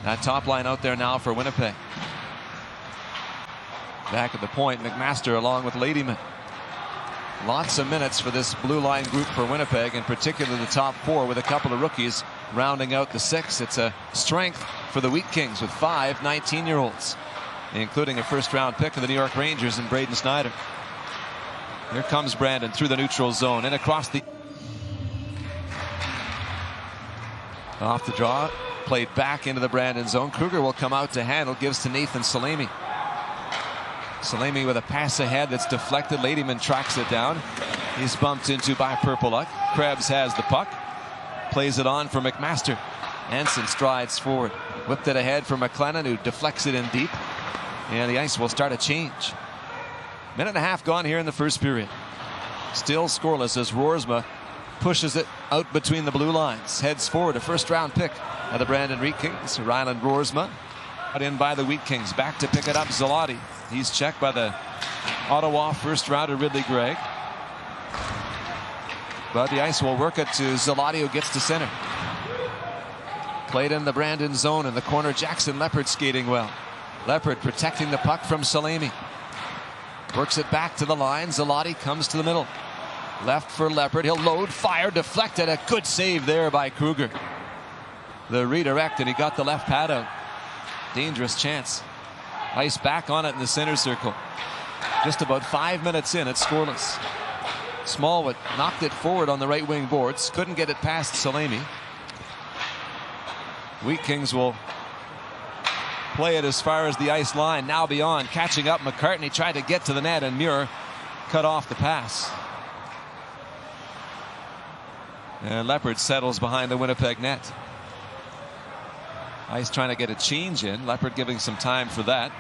That top line out there now for Winnipeg. Back at the point, McMaster along with Ladyman. Lots of minutes for this blue line group for Winnipeg, in particular the top four with a couple of rookies rounding out the six. It's a strength for the Wheat Kings with 5 19-year-olds, including a first-round pick of the New York Rangers and Braden Snyder. Here comes Brandon through the neutral zone and across the... Off the draw, played back into the Brandon zone. Kruger will come out to handle, gives to Nathan Salemi. Salemi with a pass ahead that's deflected. Ladyman tracks it down. He's bumped into by Purpleluck. Krebs has the puck. Plays it on for McMaster. Anson strides forward. Whipped it ahead for McLennan, who deflects it in deep. And the Ice will start a change. Minute and a half gone here in the first period. Still scoreless as Roersma pushes it out between the blue lines. Heads forward, a first-round pick of the Brandon Wheat Kings. Ryland Roersma. Out in by the Wheat Kings. Back to pick it up, Zalotti. He's checked by the Ottawa first-rounder Ridley Gregg. But the Ice will work it to Zalotti, who gets to center. Played in the Brandon zone in the corner. Jackson Leopard skating well. Leopard protecting the puck from Salemi. Works it back to the line. Zalotti comes to the middle. Left for Leopard. He'll load, fire, deflected. A good save there by Kruger. The redirect, and he got the left pad out. Dangerous chance. Ice back on it in the center circle. Just about 5 minutes in, it's scoreless. Smallwood knocked it forward on the right wing boards. Couldn't get it past Salemi. Wheat Kings will play it as far as the ice line. Now beyond, catching up. McCartney tried to get to the net, and Muir cut off the pass. And Leopard settles behind the Winnipeg net. Ice trying to get a change in. Leopard giving some time for that.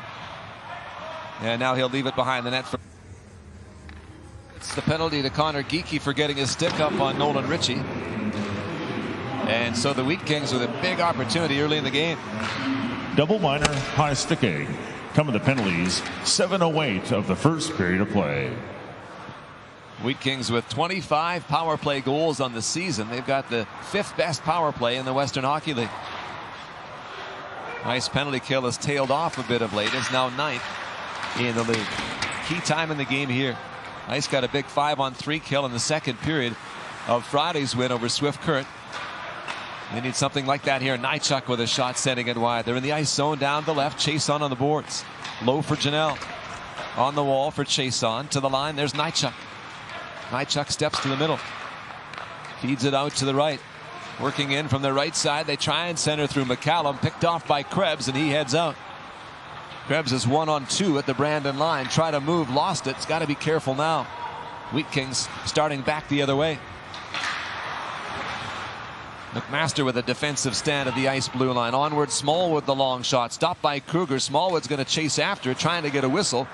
And now he'll leave it behind the net. It's the penalty to Connor Geekie for getting his stick up on Nolan Ritchie. And so the Wheat Kings with a big opportunity early in the game. Double minor high sticking. Coming the penalties. 7:08 of the first period of play. Wheat Kings with 25 power play goals on the season. They've got the 5th best power play in the Western Hockey League. Ice penalty kill has tailed off a bit of late. It's now 9th in the league. Key time in the game here. Ice got a big 5-on-3 kill in the second period of Friday's win over Swift Current. They need something like that here. Nychuk with a shot sending it wide. They're in the ice zone down the left. Chason on the boards. Low for Janelle. On the wall for Chason. To the line. There's Nychuk. Nychuk steps to the middle. Feeds it out to the right. Working in from the right side. They try and center through McCallum. Picked off by Krebs, and he heads out. Krebs is 1-on-2 at the Brandon line. Try to move. Lost it. It's got to be careful now. Wheat Kings starting back the other way. McMaster with a defensive stand at the ice blue line. Onward, Smallwood the long shot. Stopped by Kruger. Smallwood's going to chase after, trying to get a whistle.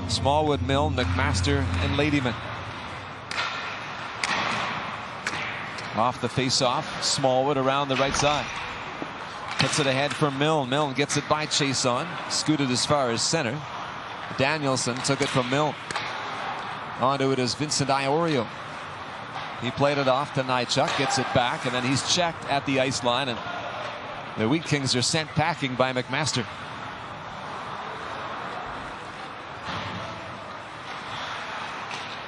Smallwood, Milne, McMaster, and Ladyman. Off the face-off. Smallwood around the right side. Puts it ahead for Milne. Milne gets it by Chason. Scooted as far as center. Danielson took it from Milne. Onto it is Vincent Iorio. He played it off to Nychuk, gets it back, and then he's checked at the ice line, and the Wheat Kings are sent packing by McMaster.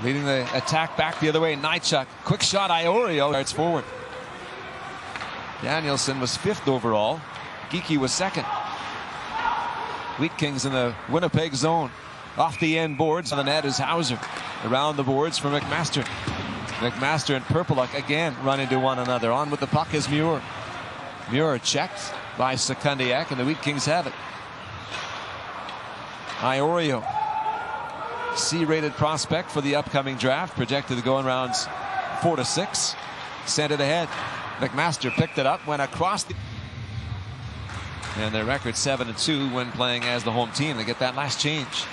Leading the attack back the other way, Nychuk. Quick shot, Iorio starts forward. Danielson was 5th overall. Geekie was 2nd. Wheat Kings in the Winnipeg zone. Off the end boards on the net is Hauser. Around the boards for McMaster. McMaster and Purpleluck again run into one another. On with the puck is Muir. Muir checked by Sekundiak, and the Wheat Kings have it. Iorio, C-rated prospect for the upcoming draft, projected to go in rounds 4 to 6. Sent it ahead. McMaster picked it up, went across the... And their record 7-2 when playing as the home team. They get that last change.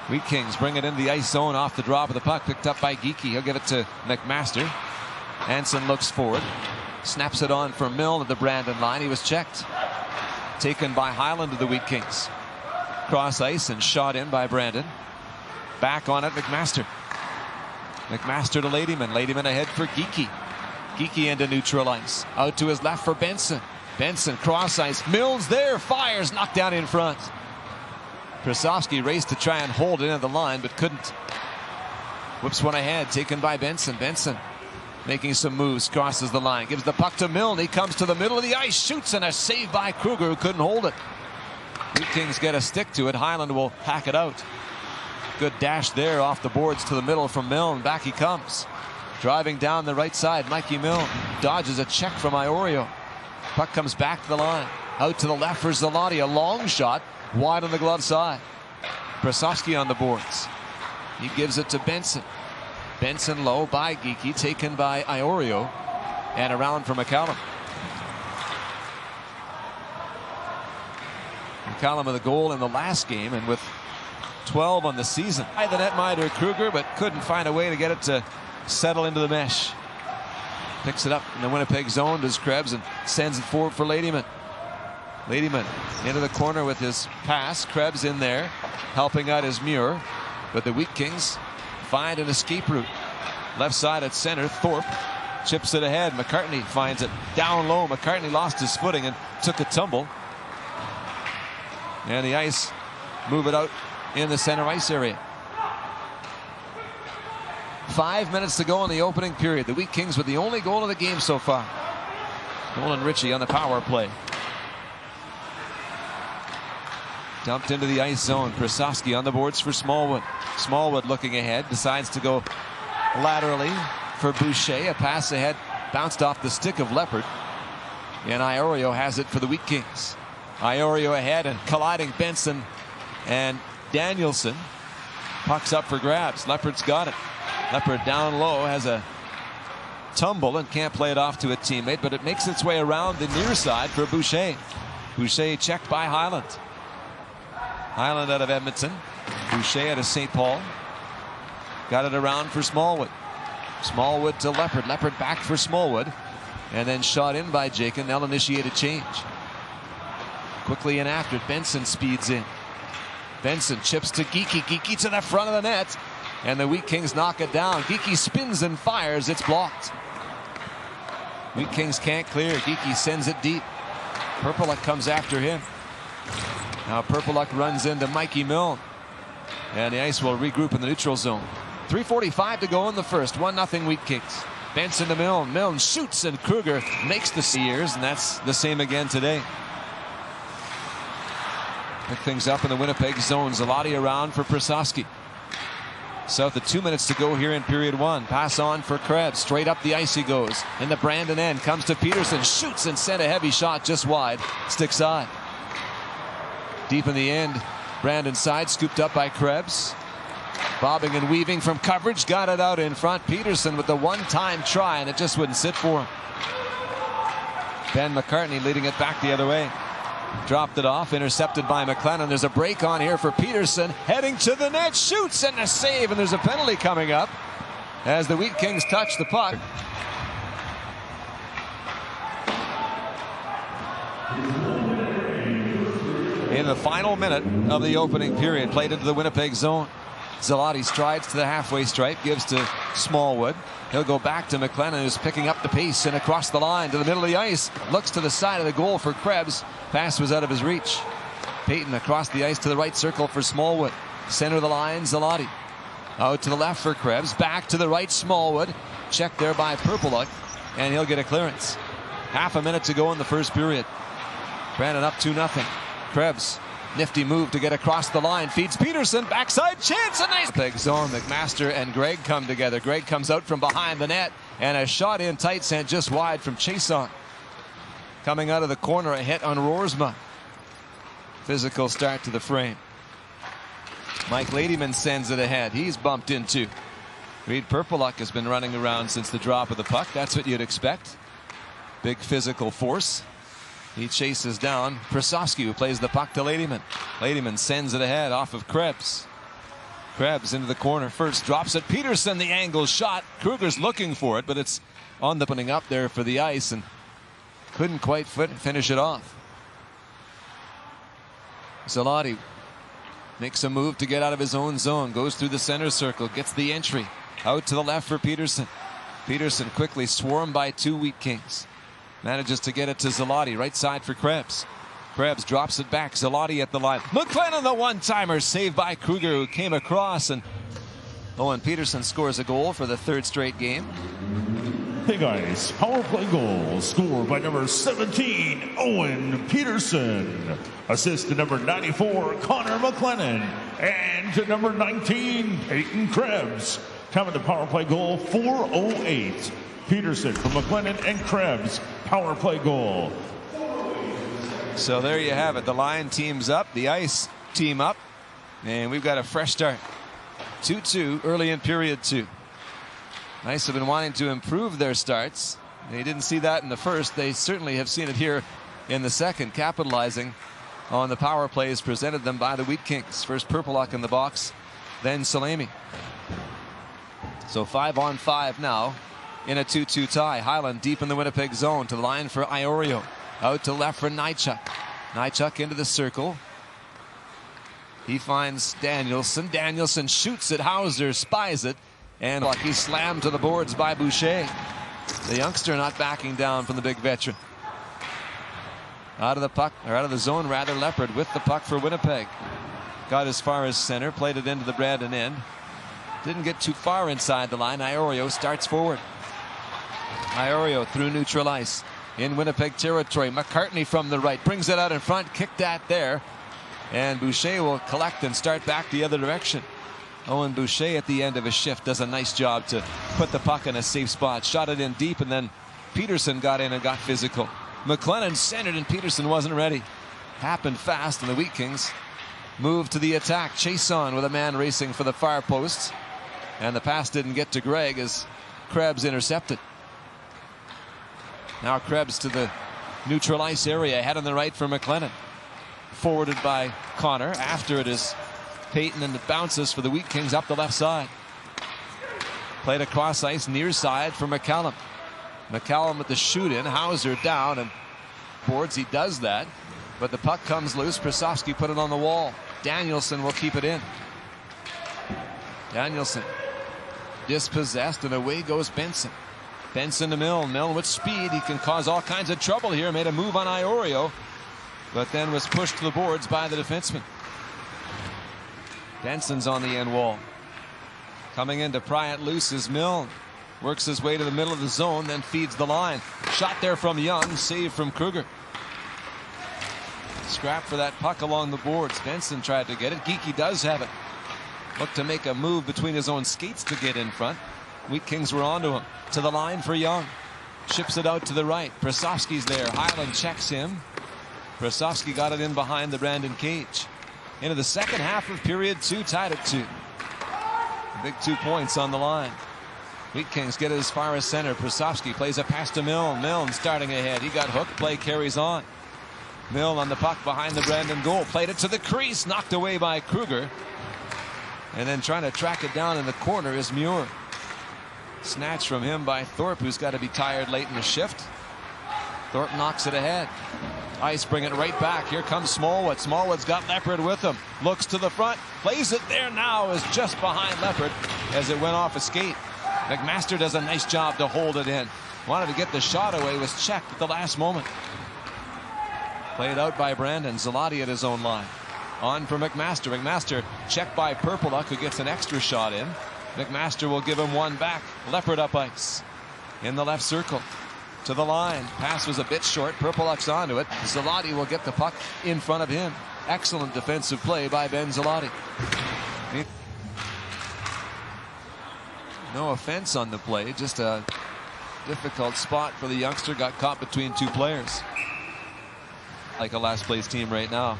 Wheat Kings bring it into the ice zone off the drop of the puck. Picked up by Geekie. He'll give it to McMaster. Anson looks forward. Snaps it on for Milne at the Brandon line. He was checked. Taken by Highland of the Wheat Kings. Cross ice and shot in by Brandon. Back on it, McMaster. McMaster to Ladyman. Ladyman ahead for Geekie. Geekie into neutral ice. Out to his left for Benson. Benson cross ice. Mills there, fires, knocked down in front. Krasovsky raced to try and hold it into the line, but couldn't. Whips one ahead, taken by Benson. Benson making some moves, crosses the line, gives the puck to Milne. He comes to the middle of the ice, shoots, and a save by Kruger, who couldn't hold it. Wheat Kings get a stick to it. Highland will hack it out. Good dash there off the boards to the middle from Milne. Back he comes. Driving down the right side, Mikey Milne dodges a check from Iorio. Puck comes back to the line. Out to the left for Zalotti. A long shot, wide on the glove side. Krasovsky on the boards. He gives it to Benson. Benson low by Geekie, taken by Iorio, and around for McCallum. McCallum with a goal in the last game, and with 12 on the season. By the netminder Kruger, but couldn't find a way to get it to settle into the mesh. Picks it up in the Winnipeg zone, does Krebs, and sends it forward for Ladyman. Ladyman into the corner with his pass. Krebs in there, helping out his Muir. But the Wheat Kings find an escape route. Left side at center, Thorpe chips it ahead. McCartney finds it down low. McCartney lost his footing and took a tumble. And the Ice move it out in the center ice area. 5 minutes to go in the opening period. The Wheat Kings with the only goal of the game so far. Nolan Ritchie on the power play. Dumped into the ice zone. Krasovsky on the boards for Smallwood. Smallwood looking ahead, decides to go laterally for Boucher. A pass ahead, bounced off the stick of Leopard. And Iorio has it for the Wheat Kings. Iorio ahead and colliding Benson and Danielson. Puck's up for grabs. Leopard's got it. Leopard down low, has a tumble and can't play it off to a teammate, but it makes its way around the near side for Boucher. Boucher checked by Highland. Highland out of Edmonton. Boucher out of St. Paul. Got it around for Smallwood. Smallwood to Leopard. Leopard back for Smallwood. And then shot in by Jakin. They'll initiate a change. Quickly in after it. Benson speeds in. Benson chips to Geekie. Geekie to the front of the net. And the Wheat Kings knock it down. Geekie spins and fires. It's blocked. Wheat Kings can't clear. Geekie sends it deep. Purpleluck comes after him. Now Purpleluck runs into Mikey Milne. And the Ice will regroup in the neutral zone. 3:45 to go in the first. 1-0 Wheat Kings. Benson to Milne. Milne shoots and Kruger makes the years, and that's the same again today. Pick things up in the Winnipeg zone. Zalotti around for Krasovsky. South of 2 minutes to go here in period one. Pass on for Krebs. Straight up the ice he goes. In the Brandon end. Comes to Peterson. Shoots and sent a heavy shot just wide. Stick side. Deep in the end. Brandon side. Scooped up by Krebs. Bobbing and weaving from coverage. Got it out in front. Peterson with the one-time try, and it just wouldn't sit for him. Ben McCartney leading it back the other way. Dropped it off, intercepted by McLennan. There's a break on here for Peterson, heading to the net, shoots and a save, and there's a penalty coming up as the Wheat Kings touch the puck. In the final minute of the opening period, played into the Winnipeg zone. Zalotti strides to the halfway stripe, gives to Smallwood. He'll go back to McLennan, who's picking up the pace and across the line to the middle of the ice. Looks to the side of the goal for Krebs. Pass was out of his reach. Payton across the ice to the right circle for Smallwood. Center of the line, Zalotti. Out to the left for Krebs. Back to the right, Smallwood. Checked there by Purpleluck, and he'll get a clearance. Half a minute to go in the first period. Brandon up 2-0. Krebs. Nifty move to get across the line. Feeds Peterson. Backside chance. A nice big zone. McMaster and Gregg come together. Gregg comes out from behind the net. And a shot in tight, sent just wide from Chason. Coming out of the corner, a hit on Roersma. Physical start to the frame. Mike Ladyman sends it ahead. He's bumped into. Reed Purpleluck has been running around since the drop of the puck. That's what you'd expect. Big physical force. He chases down Krasovsky, who plays the puck to Ladyman. Ladyman sends it ahead off of Krebs. Krebs into the corner first, drops it. Peterson, the angle shot. Kruger's looking for it, but it's on the opening up there for the Ice and couldn't quite finish it off. Zalotti makes a move to get out of his own zone, goes through the center circle, gets the entry. Out to the left for Peterson. Peterson quickly swarmed by two Wheat Kings. Manages to get it to Zalotti. Right side for Krebs. Krebs drops it back. Zalotti at the line. McLennan, the one-timer, saved by Kruger, who came across, and Owen Peterson scores a goal for the third straight game. Big Ice power play goal scored by number 17, Owen Peterson. Assist to number 94, Connor McLennan. And to number 19, Peyton Krebs. Coming to power play goal 408. Peterson from McLennan and Krebs. Power play goal. So there you have it. The Lion teams up. The Ice team up. And we've got a fresh start. 2-2 early in period 2. Ice have been wanting to improve their starts. They didn't see that in the first. They certainly have seen it here in the second, capitalizing on the power plays presented them by the Wheat Kings. First Perpeluk in the box, then Salemi. So 5-on-5 now in a 2-2 tie. Highland deep in the Winnipeg zone, to the line for Iorio. Out to left for Nychuk. Nychuk into the circle. He finds Danielson. Danielson shoots it. Hauser spies it. And he's slammed to the boards by Boucher. The youngster not backing down from the big veteran. Out of the puck, or out of the zone rather, Leopard with the puck for Winnipeg. Got as far as center, played it into the Brandon end. Didn't get too far inside the line. Iorio starts forward. Iorio through neutral ice in Winnipeg territory. McCartney from the right brings it out in front, kicked at there. And Boucher will collect and start back the other direction. Owen Boucher at the end of his shift does a nice job to put the puck in a safe spot. Shot it in deep, and then Peterson got in and got physical. McLennan centered and Peterson wasn't ready. Happened fast, and the Wheat Kings moved to the attack. Chase on with a man racing for the far posts. And the pass didn't get to Gregg as Krebs intercepted. Now Krebs to the neutral ice area. Head on the right for McLennan. Forwarded by Connor. After it is Peyton, and it bounces for the Wheat Kings up the left side. Played across ice near side for McCallum. McCallum with the shoot in. Hauser down and boards. He does that, but the puck comes loose. Prasovsky put it on the wall. Danielson will keep it in. Danielson dispossessed, and away goes Benson. Benson to Milne. Milne with speed. He can cause all kinds of trouble here. Made a move on Iorio, but then was pushed to the boards by the defenseman. Benson's on the end wall. Coming in to pry it loose is Milne. Works his way to the middle of the zone, then feeds the line. Shot there from Young, save from Kruger. Scrap for that puck along the boards. Benson tried to get it. Geekie does have it. Looked to make a move between his own skates to get in front. Wheat Kings were onto him. To the line for Young. Ships it out to the right. Prasovsky's there. Highland checks him. Prasovsky got it in behind the Brandon cage. Into the second half of period 2, tied at 2. A big 2 points on the line. Wheat Kings get it as far as center. Prasovsky plays a pass to Milne. Milne starting ahead. He got hooked. Play carries on. Milne on the puck behind the Brandon goal. Played it to the crease. Knocked away by Kruger. And then trying to track it down in the corner is Muir. Snatch from him by Thorpe, who's got to be tired late in the shift. Thorpe knocks it ahead. Ice bring it right back. Here comes Smallwood. Smallwood's got Leopard with him. Looks to the front. Plays it there now. Is just behind Leopard as it went off a skate. McMaster does a nice job to hold it in. Wanted to get the shot away. Was checked at the last moment. Played out by Brandon. Zalotti at his own line. On for McMaster. McMaster checked by Perpeluk, who gets an extra shot in. McMaster will give him one back. Leopard up ice. In the left circle. To the line. Pass was a bit short. Perpeluk's onto it. Zalotti will get the puck in front of him. Excellent defensive play by Ben Zalotti. No offense on the play. Just a difficult spot for the youngster. Got caught between two players. Like a last place team right now.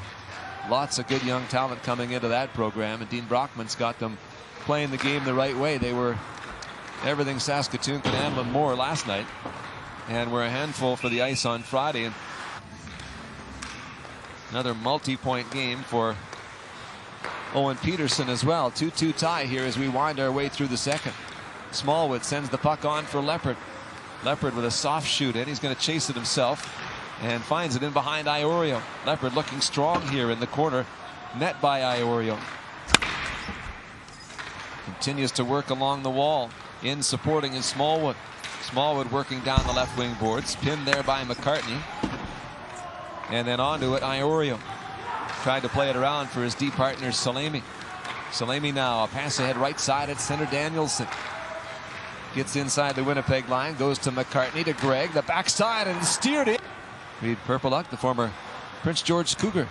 Lots of good young talent coming into that program. And Dean Brockman's got them playing the game the right way. They were everything Saskatoon could handle and more last night. And we're a handful for the Ice on Friday. And another multi-point game for Owen Peterson as well. 2-2 tie here as we wind our way through the second. Smallwood sends the puck on for Leopard. Leopard with a soft shoot in. He's going to chase it himself and finds it in behind Iorio. Leopard looking strong here in the corner. Net by Iorio. Continues to work along the wall. In supporting is Smallwood. Smallwood working down the left wing boards. Pinned there by McCartney. And then onto it, Iorio. Tried to play it around for his D partner, Salemi. Salemi now, a pass ahead right side at center, Danielson. Gets inside the Winnipeg line, goes to McCartney, to Gregg, the backside, and steered it. Reed Purpleluck, the former Prince George Cougar.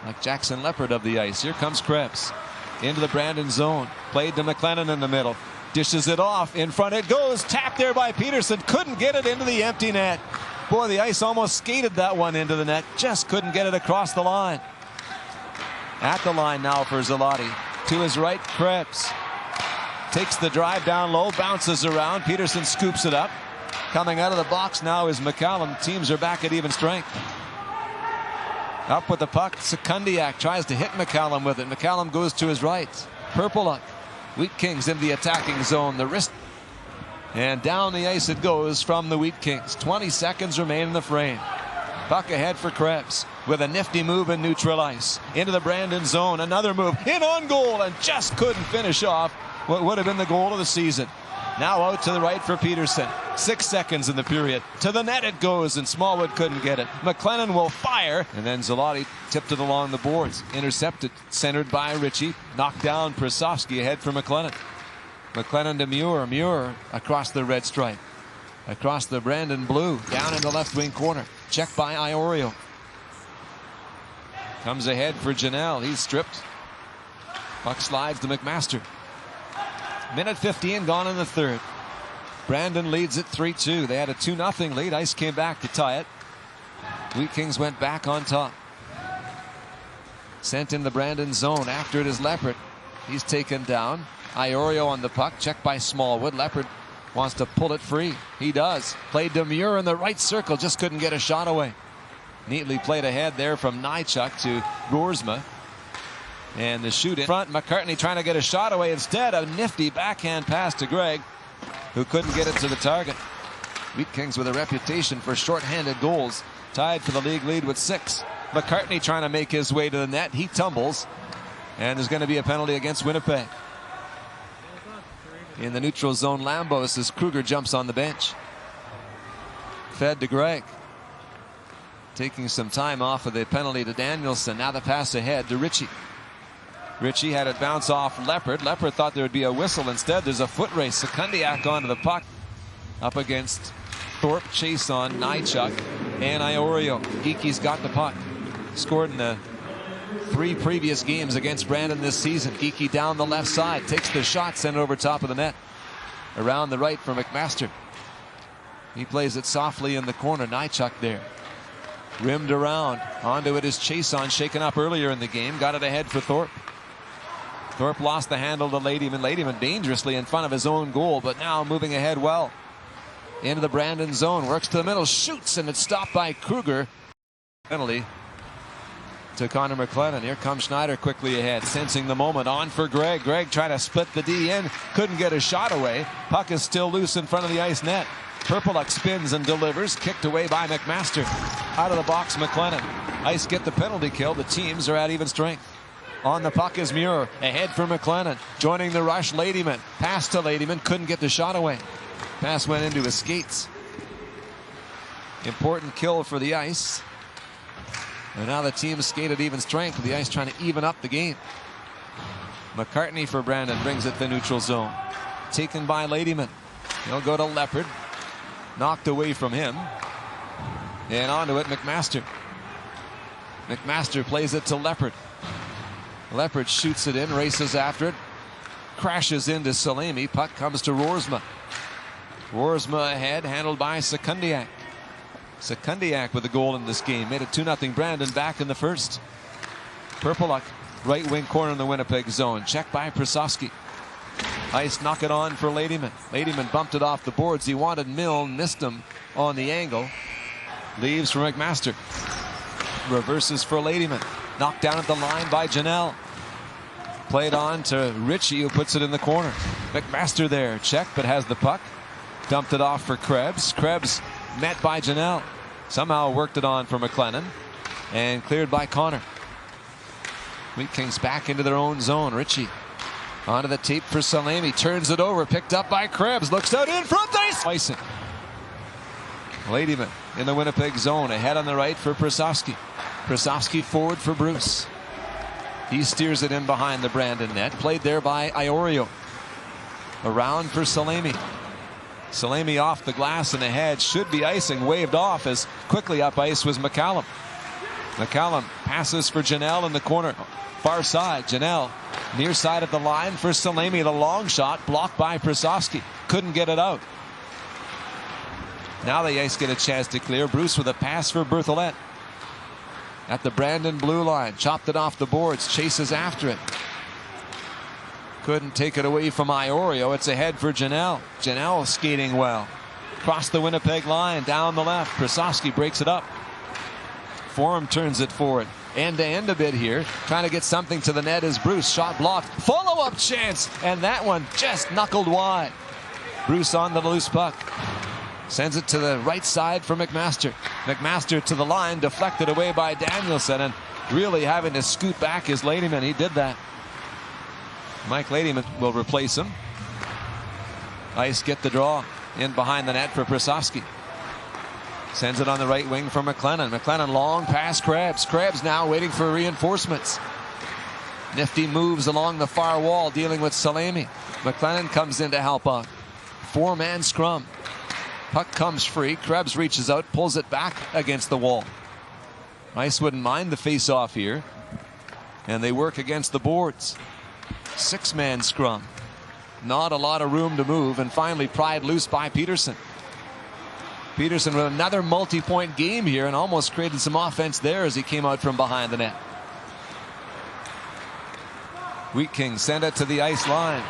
Like Jackson Leopard of the ice. Here comes Krebs. Into the Brandon zone. Played to McLennan in the middle. Dishes it off. In front it goes. Tapped there by Peterson. Couldn't get it into the empty net. Boy, the ice almost skated that one into the net. Just couldn't get it across the line. At the line now for Zalotti. To his right, Krebs. Takes the drive down low. Bounces around. Peterson scoops it up. Coming out of the box now is McCallum. Teams are back at even strength. Up with the puck. Sekundiak tries to hit McCallum with it. McCallum goes to his right. Purpleluck. Wheat Kings in the attacking zone. The wrist. And down the ice it goes from the Wheat Kings. 20 seconds remain in the frame. Puck ahead for Krebs with a nifty move in neutral ice. Into the Brandon zone. Another move. In on goal and just couldn't finish off what would have been the goal of the season. Now out to the right for Peterson. 6 seconds in the period. To the net it goes, and Smallwood couldn't get it. McLennan will fire, and then Zalotti tipped it along the boards. Intercepted, centered by Ritchie. Knocked down Prasovsky ahead for McLennan. McLennan to Muir. Muir across the red stripe. Across the Brandon blue. Down in the left wing corner. Checked by Iorio. Comes ahead for Janelle. He's stripped. Puck slides to McMaster. Minute 15 gone in the third. Brandon leads it 3-2. They had a 2-0 lead. Ice came back to tie it. Wheat Kings went back on top. Sent in the Brandon zone. After it is Leopard. He's taken down. Iorio on the puck. Checked by Smallwood. Leopard wants to pull it free. He does. Played to Muir in the right circle. Just couldn't get a shot away. Neatly played ahead there from Nychuk to Roersma. And the shoot in front. McCartney trying to get a shot away. Instead, a nifty backhand pass to Gregg, who couldn't get it to the target. Wheat Kings with a reputation for short-handed goals. Tied for the league lead with 6. McCartney trying to make his way to the net. He tumbles. And there's going to be a penalty against Winnipeg. In the neutral zone, Lambos as Kruger jumps on the bench. Fed to Gregg. Taking some time off of the penalty to Danielson. Now the pass ahead to Ritchie. Ritchie had it bounce off Leopard. Leopard thought there would be a whistle. Instead, there's a foot race. Sekundiak onto the puck. Up against Thorpe. Chase on Nychuk and Iorio. Geeky's got the puck. Scored in the 3 previous games against Brandon this season. Geeky down the left side. Takes the shot. Sent it over top of the net. Around the right for McMaster. He plays it softly in the corner. Nychuk there. Rimmed around. Onto it is Chason, shaken up earlier in the game. Got it ahead for Thorpe. Thorpe lost the handle to Ladyman. Ladyman dangerously in front of his own goal, but now moving ahead well. Into the Brandon zone. Works to the middle. Shoots, and it's stopped by Kruger. Penalty to Connor McLennan. Here comes Schneider quickly ahead. Sensing the moment. On for Gregg. Gregg trying to split the D in. Couldn't get a shot away. Puck is still loose in front of the ice net. Purpleluck spins and delivers. Kicked away by McMaster. Out of the box, McLennan. Ice get the penalty kill. The teams are at even strength. On the puck is Muir. Ahead for McLennan. Joining the rush, Ladyman. Pass to Ladyman. Couldn't get the shot away. Pass went into his skates. Important kill for the Ice. And now the team skate at even strength with the Ice trying to even up the game. McCartney for Brandon brings it to the neutral zone. Taken by Ladyman. He'll go to Leopard. Knocked away from him. And onto it, McMaster. McMaster plays it to Leopard. Leopard shoots it in, races after it. Crashes into Salemi. Puck comes to Roersma. Roersma ahead, handled by Sekundiak. Sekundiak with a goal in this game. Made it 2-0 Brandon back in the first. Purpleluck, right wing corner in the Winnipeg zone. Checked by Prasovsky. Ice knock it on for Ladyman. Ladyman bumped it off the boards. He wanted Milne, missed him on the angle. Leaves for McMaster. Reverses for Ladyman. Knocked down at the line by Janelle. Played on to Ritchie, who puts it in the corner. McMaster there. Check, but has the puck. Dumped it off for Krebs. Krebs met by Janelle. Somehow worked it on for McLennan. And cleared by Connor. Wheat Kings back into their own zone. Ritchie Onto the tape for Salemi. Turns it over. Picked up by Krebs. Looks out in front. Icing. Ladyman in the Winnipeg zone. Ahead on the right for Prasovsky. Prasovsky forward for Bruce. He steers it in behind the Brandon net. Played there by Iorio. Around for Salemi. Salemi off the glass and ahead. Should be icing. Waved off as quickly up ice was McCallum. McCallum passes for Janelle in the corner. Far side. Janelle near side of the line for Salemi. The long shot blocked by Prasovsky. Couldn't get it out. Now the Ice get a chance to clear. Bruce with a pass for Berthollet. At the Brandon blue line. Chopped it off the boards. Chases after it. Couldn't take it away from Iorio. It's ahead for Janelle. Janelle skating well. Across the Winnipeg line. Down the left. Prasovsky breaks it up. Forum turns it forward. End to end a bit here. Trying to get something to the net is Bruce. Shot blocked. Follow-up chance. And that one just knuckled wide. Bruce on the loose puck. Sends it to the right side for McMaster. McMaster to the line. Deflected away by Danielson. And really having to scoot back is Ladyman. He did that. Mike Ladyman will replace him. Ice get the draw. In behind the net for Prasovsky. Sends it on the right wing for McLennan. McLennan long past Krebs. Krebs now waiting for reinforcements. Nifty moves along the far wall dealing with Salemi. McLennan comes in to help out. Four-man scrum. Puck comes free. Krebs reaches out, pulls it back against the wall. Ice wouldn't mind the face-off here. And they work against the boards. Six-man scrum. Not a lot of room to move. And finally pried loose by Peterson. Peterson with another multi-point game here and almost created some offense there as he came out from behind the net. Wheat Kings send it to the ice line.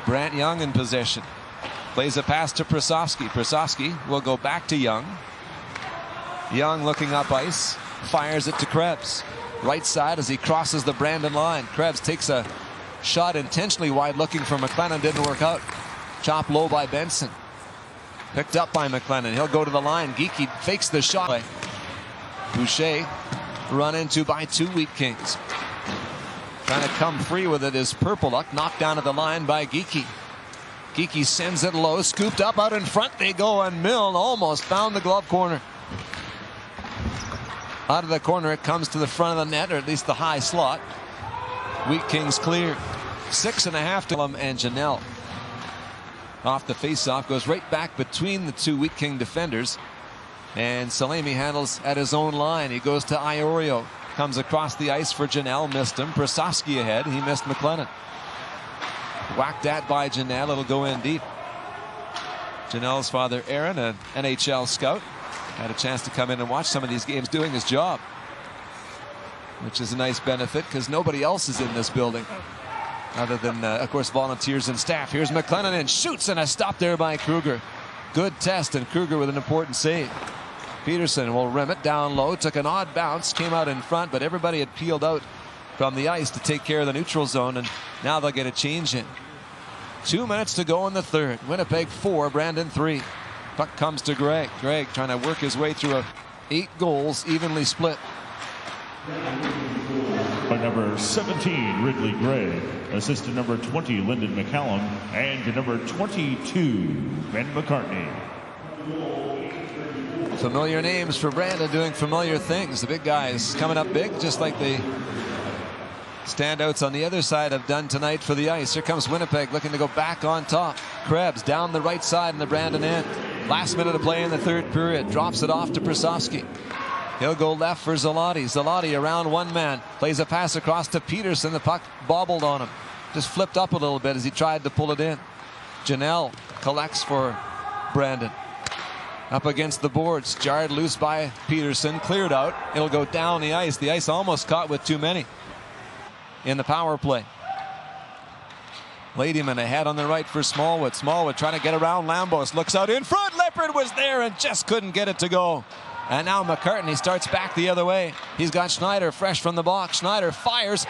Brant Young in possession. Plays a pass to Prasovsky. Prasovsky will go back to Young. Young looking up ice. Fires it to Krebs. Right side as he crosses the Brandon line. Krebs takes a shot intentionally wide looking for McLennan. Didn't work out. Chopped low by Benson. Picked up by McLennan. He'll go to the line. Geekie fakes the shot. Boucher run into by two Wheat Kings. Trying to come free with it is Purple Luck. Knocked down at the line by Geekie. Geekie sends it low. Scooped up out in front they go, and Milne almost found the glove corner. Out of the corner it comes to the front of the net, or at least the high slot. Wheat Kings clear. 6.5 to them and Janelle. Off the face-off, goes right back between the two Wheat King defenders. And Salemi handles at his own line. He goes to Iorio. Comes across the ice for Janelle. Missed him. Prasovsky ahead. He missed McLennan. Whacked at by Janelle. It'll go in deep. Janelle's father, Aaron, an NHL scout, had a chance to come in and watch some of these games doing his job. Which is a nice benefit because nobody else is in this building. Other than, of course, volunteers and staff. Here's McLennan and shoots, and a stop there by Kruger. Good test, and Kruger with an important save. Peterson will rim it down low. Took an odd bounce, came out in front, but everybody had peeled out from the ice to take care of the neutral zone, and now they'll get a change in. 2 minutes to go in the third. Winnipeg 4, Brandon 3. Puck comes to Gregg. Gregg trying to work his way through 8 goals, evenly split. By number 17, Ridley Gregg. Assistant number 20, Lyndon McCallum. And number 22, Ben McCartney. Familiar names for Brandon doing familiar things. The big guys coming up big, just like the standouts on the other side have done tonight for the Ice. Here comes Winnipeg looking to go back on top. Krebs down the right side in the Brandon end. Last minute of play in the third period. Drops it off to Prasovsky. He'll go left for Zalotti. Zalotti around one man. Plays a pass across to Peterson. The puck bobbled on him. Just flipped up a little bit as he tried to pull it in. Janelle collects for Brandon. Up against the boards. Jarred loose by Peterson. Cleared out. It'll go down the ice. The Ice almost caught with too many in the power play. Ladyman ahead on the right for Smallwood. Smallwood trying to get around Lambos. Looks out in front. Leopard was there and just couldn't get it to go. And now McCartney starts back the other way. He's got Schneider fresh from the box. Schneider fires.